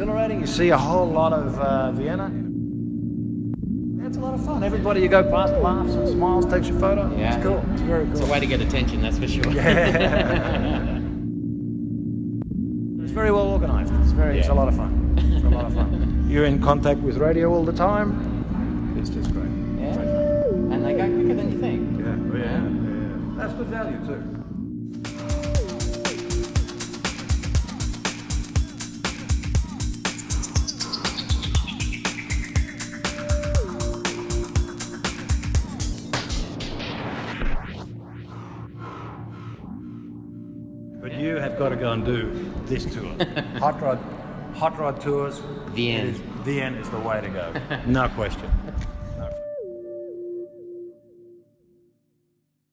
exhilarating. You see a whole lot of Vienna. It's a lot of fun. Everybody you go past laughs and smiles, takes your photo. Yeah. It's cool. It's very cool. It's a way to get attention, that's for sure. Yeah. It's very well organised. It's a lot of fun. It's a lot of fun. You're in contact with radio all the time. It's just great. Yeah. Great fun. And they go quicker than you think. Yeah. That's good value too. But you have got to go and do this tour. Hotrod tours. Vienna. Vienna is the way to go. No question.